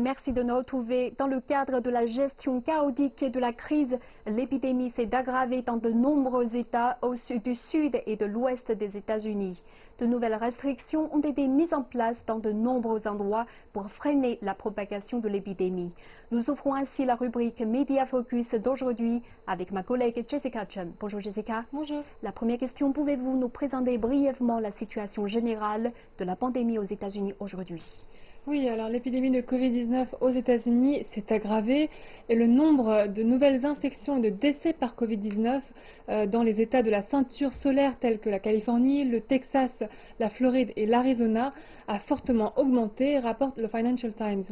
merci de nous retrouver. Dans le cadre de la gestion chaotique de la crise, l'épidémie s'est aggravée dans de nombreux États du sud et de l'ouest des États-Unis. De nouvelles restrictions ont été mises en place dans de nombreux endroits pour freiner la propagation de l'épidémie. Nous ouvrons ainsi la rubrique Media Focus d'aujourd'hui avec ma collègue Jessica Chen. Bonjour Jessica. Bonjour. La première question, pouvez-vous nous présenter brièvement la situation générale de la pandémie aux États-Unis aujourd'hui? Oui, alors l'épidémie de Covid-19 aux États-Unis s'est aggravée et le nombre de nouvelles infections et de décès par Covid-19 dans les États de la ceinture solaire tels que la Californie, le Texas, la Floride et l'Arizona a fortement augmenté, rapporte le Financial Times.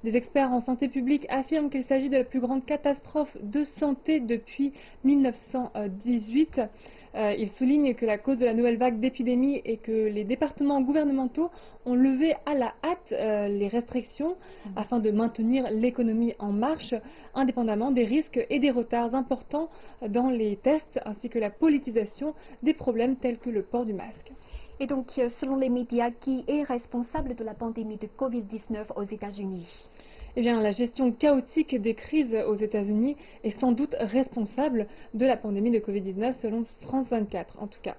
Des experts en santé publique affirment qu'il s'agit de la plus grande catastrophe de santé depuis 1918. Ils soulignent que la cause de la nouvelle vague d'épidémie est que les départements gouvernementaux ont levé à la hâte les restrictions afin de maintenir l'économie en marche, indépendamment des risques et des retards importants dans les tests, ainsi que la politisation des problèmes tels que le port du masque. Et donc, selon les médias, qui est responsable de la pandémie de Covid-19 aux États-Unis? Eh bien, la gestion chaotique des crises aux États-Unis est sans doute responsable de la pandémie de Covid-19, selon France 24 en tout cas.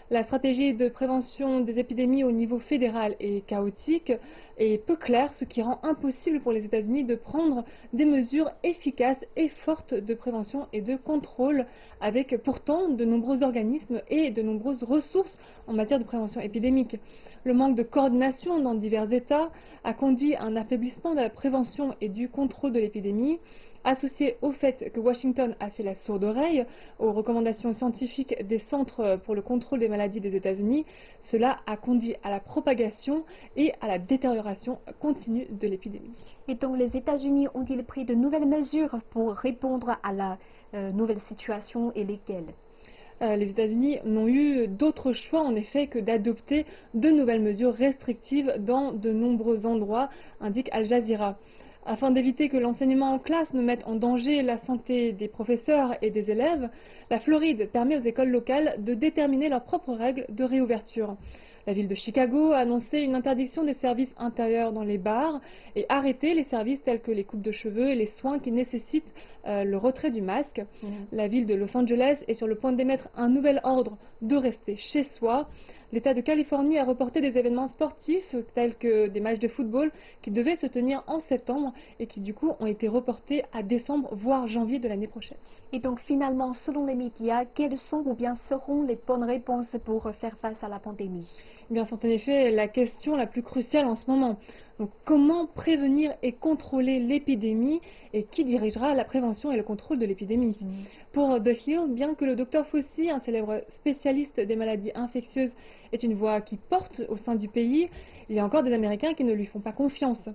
La stratégie de prévention des épidémies au niveau fédéral est chaotique et peu claire, ce qui rend impossible pour les États-Unis de prendre des mesures efficaces et fortes de prévention et de contrôle, avec pourtant de nombreux organismes et de nombreuses ressources en matière de prévention épidémique. Le manque de coordination dans divers États a conduit à un affaiblissement de la prévention et du contrôle de l'épidémie. Associé au fait que Washington a fait la sourde oreille aux recommandations scientifiques des Centres pour le contrôle des maladies des États-Unis, cela a conduit à la propagation et à la détérioration continue de l'épidémie. Et donc les États-Unis ont-ils pris de nouvelles mesures pour répondre à la nouvelle situation et lesquelles? Les États-Unis n'ont eu d'autre choix en effet que d'adopter de nouvelles mesures restrictives dans de nombreux endroits, indique Al Jazeera. Afin d'éviter que l'enseignement en classe ne mette en danger la santé des professeurs et des élèves, la Floride permet aux écoles locales de déterminer leurs propres règles de réouverture. La ville de Chicago a annoncé une interdiction des services intérieurs dans les bars et arrêté les services tels que les coupes de cheveux et les soins qui nécessitent le retrait du masque. La ville de Los Angeles est sur le point d'émettre un nouvel ordre de rester chez soi. L'État de Californie a reporté des événements sportifs tels que des matchs de football qui devaient se tenir en septembre et qui du coup ont été reportés à décembre voire janvier de l'année prochaine. Et donc finalement, selon les médias, quelles sont ou bien seront les bonnes réponses pour faire face à la pandémie? Eh bien, c'est en effet la question la plus cruciale en ce moment. Donc, comment prévenir et contrôler l'épidémie et qui dirigera la prévention et le contrôle de l'épidémie? Pour The Hill, bien que le docteur Fauci, un célèbre spécialiste des maladies infectieuses, ait une voix qui porte au sein du pays, il y a encore des Américains qui ne lui font pas confiance.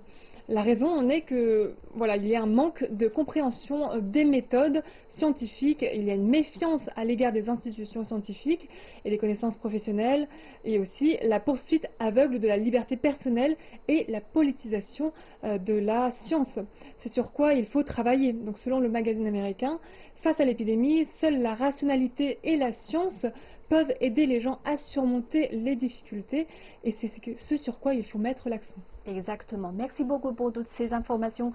La raison en est que, voilà, il y a un manque de compréhension des méthodes scientifiques, il y a une méfiance à l'égard des institutions scientifiques et des connaissances professionnelles, et aussi la poursuite aveugle de la liberté personnelle et la politisation de la science. C'est sur quoi il faut travailler. Donc, selon le magazine américain, face à l'épidémie, seule la rationalité et la science peuvent aider les gens à surmonter les difficultés, et c'est ce sur quoi il faut mettre l'accent. Exactement. Merci beaucoup pour toutes ces informations.